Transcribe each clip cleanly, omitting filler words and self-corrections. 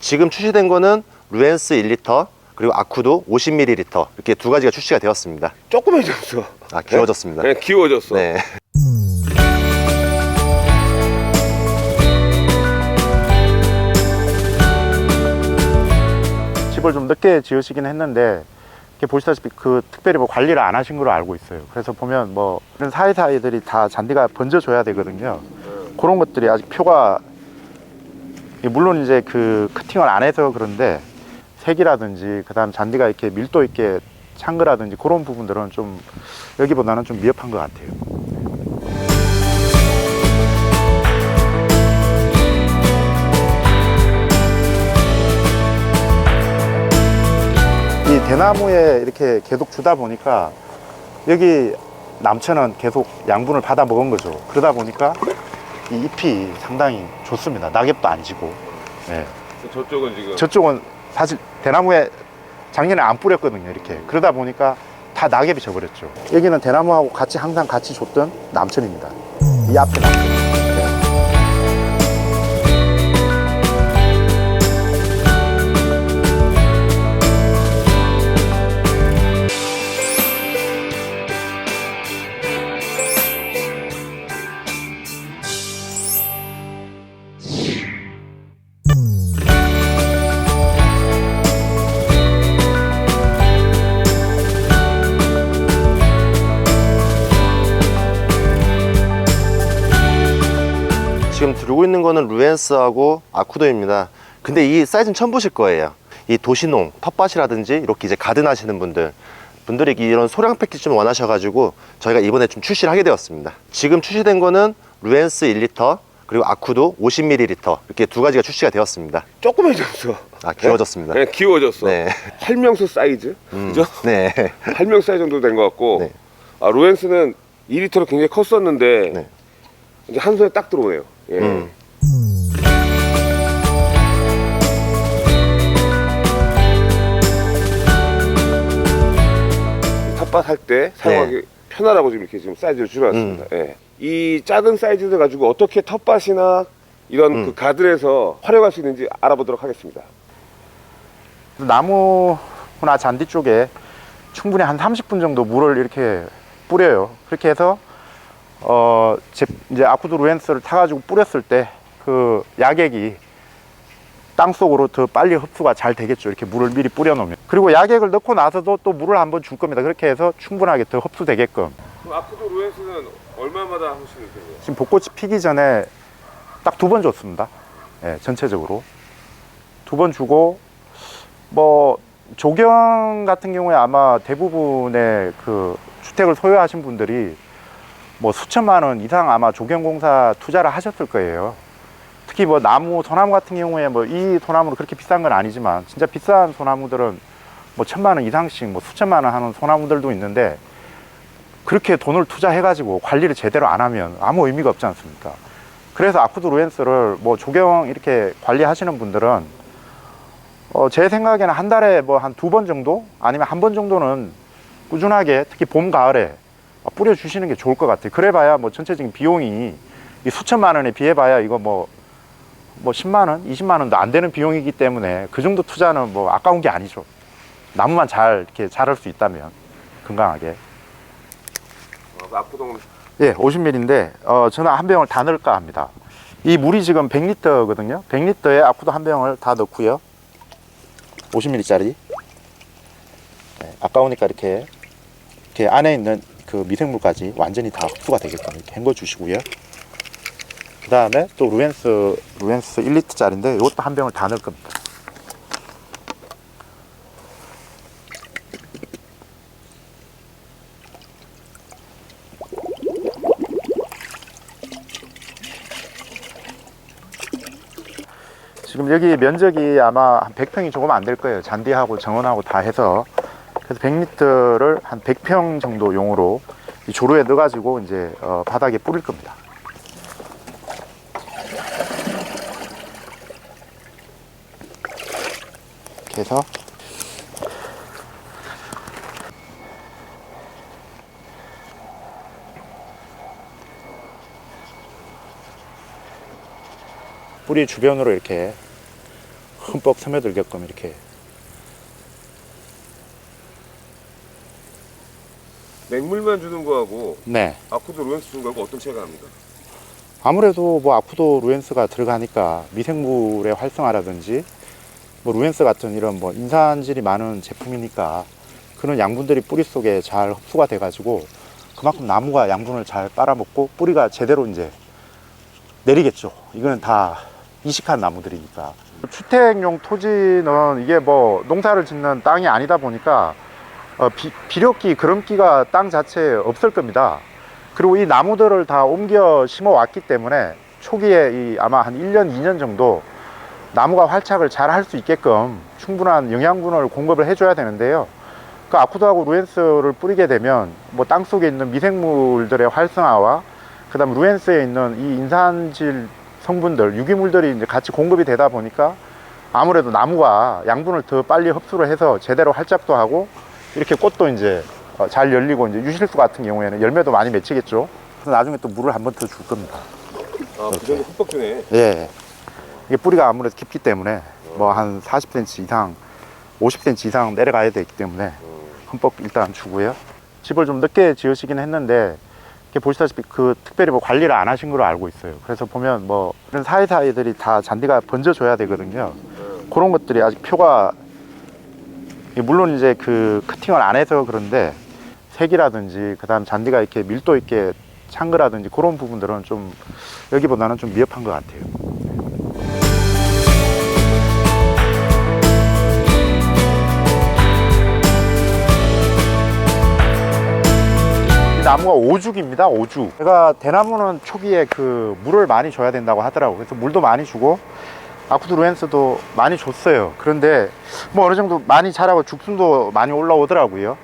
지금 출시된 거는 루엔스 1리터 그리고 아쿠도 50ml 이렇게 두 가지가 출시가 되었습니다. 조그매졌어. 아, 귀여워졌습니다. 네, 귀여워졌어. 네. 집을 좀 늦게 지으시긴 했는데 이렇게 보시다시피 그 특별히 뭐 관리를 안 하신 걸로 알고 있어요. 그래서 보면 뭐 이런 사이사이들이 다 잔디가 번져줘야 되거든요. 그런 것들이 아직 표가, 물론 이제 그 커팅을 안 해서 그런데 색이라든지 그다음 잔디가 이렇게 밀도 있게 찬 거라든지 그런 부분들은 좀 여기보다는 좀 미흡한 것 같아요. 이 대나무에 이렇게 계속 주다 보니까 여기 남천은 계속 양분을 받아 먹은 거죠. 그러다 보니까 이 잎이 상당히 좋습니다. 낙엽도 안 지고. 네. 저쪽은 지금 저쪽은 사실 대나무에 작년에 안 뿌렸거든요. 이렇게 그러다 보니까 다 낙엽이 져버렸죠. 여기는 대나무하고 같이 항상 같이 줬던 남천입니다. 이 앞에 남천. 네. 지금 들고 있는 거는 루엔스하고 아쿠도입니다. 근데 이 사이즈는 처음 보실 거예요. 이 도시농, 텃밭이라든지 이렇게 이제 가든 하시는 분들이 이런 소량 패키지 좀 원하셔가지고 저희가 이번에 좀 출시를 하게 되었습니다. 지금 출시된 거는 루엔스 1리터 그리고 아쿠도 50ml 이렇게 두 가지가 출시가 되었습니다. 조그매졌어. 아, 귀여워졌습니다. 네, 귀여워졌어. 네. 할명수 사이즈, 그죠? 네. 할명 사이즈 정도 된 것 같고, 네. 아, 로엔스는 2리터로 굉장히 컸었는데 네. 이제 한 손에 딱 들어오네요. 예. 텃밭 할 때 사용하기 편하라고 지금 이렇게 지금 사이즈를 줄여놨습니다. 예. 이 작은 사이즈를 가지고 어떻게 텃밭이나 이런 그 가들에서 활용할 수 있는지 알아보도록 하겠습니다. 나무나 잔디 쪽에 충분히 한 30분 정도 물을 이렇게 뿌려요. 그렇게 해서 이제 아쿠도 루엔스를 타가지고 뿌렸을 때 그 약액이 땅 속으로 더 빨리 흡수가 잘 되겠죠. 이렇게 물을 미리 뿌려 놓으면. 그리고 약액을 넣고 나서도 또 물을 한번 줄 겁니다. 그렇게 해서 충분하게 더 흡수되게끔. 그럼 아쿠도 루엔스는 얼마마다 하시는 거예요? 지금 벚꽃이 피기 전에 딱 2번 줬습니다. 예, 전체적으로 2번 주고, 뭐 조경 같은 경우에 아마 대부분의 그 주택을 소유하신 분들이 뭐 수천만 원 이상 아마 조경공사 투자를 하셨을 거예요. 특히 뭐 나무, 소나무 같은 경우에 뭐 이 소나무는 그렇게 비싼 건 아니지만 진짜 비싼 소나무들은 뭐 1,000만 원 이상씩 뭐 수천만 원 하는 소나무들도 있는데, 그렇게 돈을 투자해 가지고 관리를 제대로 안 하면 아무 의미가 없지 않습니까? 그래서 아쿠도 루엔스를 뭐 조경 이렇게 관리하시는 분들은 제 생각에는 한 달에 뭐 한 2번 정도 아니면 1번 정도는 꾸준하게 특히 봄 가을에 뿌려 주시는 게 좋을 것 같아요. 그래 봐야 뭐 전체적인 비용이 이 수천만 원에 비해 봐야 이거 뭐 10만 원, 20만 원도 안 되는 비용이기 때문에 그 정도 투자는 뭐 아까운 게 아니죠. 나무만 잘 이렇게 자랄 수 있다면 건강하게. 아쿠도는 예, 50ml인데 저는 한 병을 다 넣을까 합니다. 이 물이 지금 100리터거든요. 100리터에 아쿠도 한 병을 다 넣고요. 50ml짜리. 네, 아까우니까 이렇게 안에 있는 그 미생물까지 완전히 다 흡수가 되게끔 이렇게 헹궈 주시고요. 그 다음에 또 루엔스 1리터짜리인데 이것도 한 병을 다 넣을 겁니다. 지금 여기 면적이 아마 한 100평이 조금 안 될 거예요. 잔디하고 정원하고 다 해서. 그래서 100리터를 한 100평 정도 용으로 이 조로에 넣어가지고 이제 바닥에 뿌릴 겁니다. 이렇게 해서 뿌리 주변으로 이렇게 흠뻑 스며들게끔 이렇게. 맹물만 주는 거하고 네. 아쿠도 루엔스 주는 거하고 어떤 차이가 납니까? 아무래도 뭐 아쿠도 루엔스가 들어가니까 미생물의 활성화라든지 뭐 루엔스 같은 이런 뭐 인산질이 많은 제품이니까 그런 양분들이 뿌리 속에 잘 흡수가 돼 가지고 그만큼 나무가 양분을 잘 빨아먹고 뿌리가 제대로 이제 내리겠죠. 이거는 다 이식한 나무들이니까. 주택용 토지는 이게 뭐 농사를 짓는 땅이 아니다 보니까 비료기, 그름기가 땅 자체에 없을 겁니다. 그리고 이 나무들을 다 옮겨 심어 왔기 때문에 초기에 아마 한 1년, 2년 정도 나무가 활착을 잘 할 수 있게끔 충분한 영양분을 공급을 해줘야 되는데요. 그 아쿠도하고 루엔스를 뿌리게 되면 뭐 땅 속에 있는 미생물들의 활성화와 그 다음 루엔스에 있는 이 인산질 성분들, 유기물들이 이제 같이 공급이 되다 보니까 아무래도 나무가 양분을 더 빨리 흡수를 해서 제대로 활착도 하고 이렇게 꽃도 이제 잘 열리고 이제 유실수 같은 경우에는 열매도 많이 맺히겠죠. 그래서 나중에 또 물을 한 번 더 줄 겁니다. 아, 그 정도 흠뻑 주네. 예. 이게 뿌리가 아무래도 깊기 때문에 뭐 한 40cm 이상, 50cm 이상 내려가야 되기 때문에 흠뻑 일단 주고요. 집을 좀 늦게 지으시긴 했는데 이렇게 보시다시피 그 특별히 뭐 관리를 안 하신 걸로 알고 있어요. 그래서 보면 뭐 이런 사이사이들이 다 잔디가 번져줘야 되거든요. 그런 것들이 아직 표가 물론 이제 그 커팅을 안 해서 그런데 색이라든지 그 다음 잔디가 이렇게 밀도 있게 찬 거라든지 그런 부분들은 좀 여기보다는 좀 미흡한 것 같아요. 이 나무가 오죽입니다. 오죽. 제가 대나무는 초기에 그 물을 많이 줘야 된다고 하더라고요. 그래서 물도 많이 주고 아쿠도 루엔스도 많이 줬어요. 그런데 뭐 어느 정도 많이 자라고 죽순도 많이 올라오더라고요.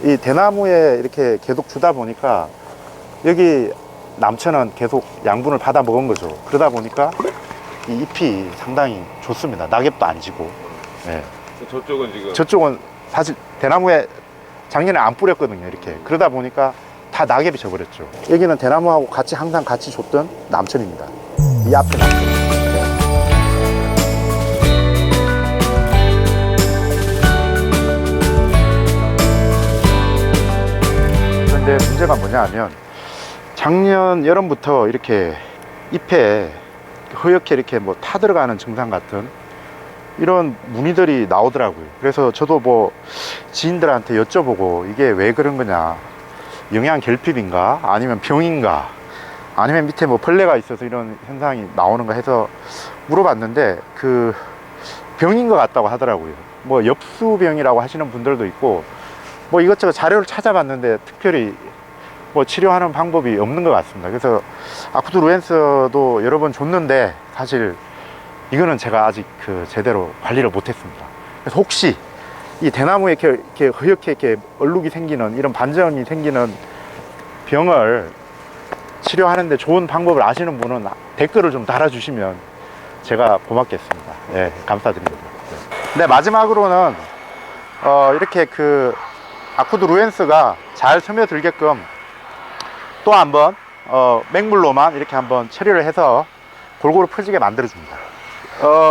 이 대나무에 이렇게 계속 주다 보니까 여기 남천은 계속 양분을 받아 먹은 거죠. 그러다 보니까 이 잎이 상당히 좋습니다. 낙엽도 안 지고. 네. 저쪽은 지금 저쪽은 사실 대나무에 작년에 안 뿌렸거든요. 이렇게. 그러다 보니까 다 낙엽이 져버렸죠. 여기는 대나무하고 같이 항상 같이 줬던 남천입니다. 이 앞에 남천. 근데 문제가 뭐냐 하면 작년 여름부터 이렇게 잎에 허옇게 이렇게 뭐 타들어가는 증상 같은 이런 무늬들이 나오더라고요. 그래서 저도 뭐 지인들한테 여쭤보고 이게 왜 그런 거냐, 영양 결핍인가 아니면 병인가 아니면 밑에 뭐 벌레가 있어서 이런 현상이 나오는가 해서 물어봤는데 그 병인 것 같다고 하더라고요. 뭐 엽수병이라고 하시는 분들도 있고 뭐 이것저것 자료를 찾아봤는데 특별히 뭐 치료하는 방법이 없는 것 같습니다. 그래서 아쿠도 루엔스도 여러 번 줬는데 사실 이거는 제가 아직 그 제대로 관리를 못했습니다. 그래서 혹시 이 대나무에 이렇게 허옇게 이렇게 얼룩이 생기는 이런 반전이 생기는 병을 치료하는데 좋은 방법을 아시는 분은 댓글을 좀 달아주시면 제가 고맙겠습니다. 예, 감사드립니다. 네, 마지막으로는 이렇게 그 아쿠도 루엔스가 잘 스며들게끔 또 한번 맹물로만 이렇게 한번 처리를 해서 골고루 퍼지게 만들어 줍니다.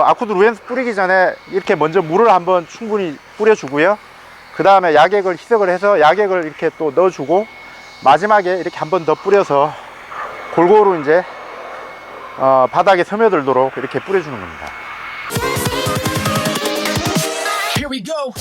아쿠도 루엔스 뿌리기 전에 이렇게 먼저 물을 한번 충분히 뿌려 주고요. 그 다음에 약액을 희석을 해서 약액을 이렇게 또 넣어 주고 마지막에 이렇게 한 번 더 뿌려서 골고루 이제 바닥에 스며들도록 이렇게 뿌려 주는 겁니다. Here we go.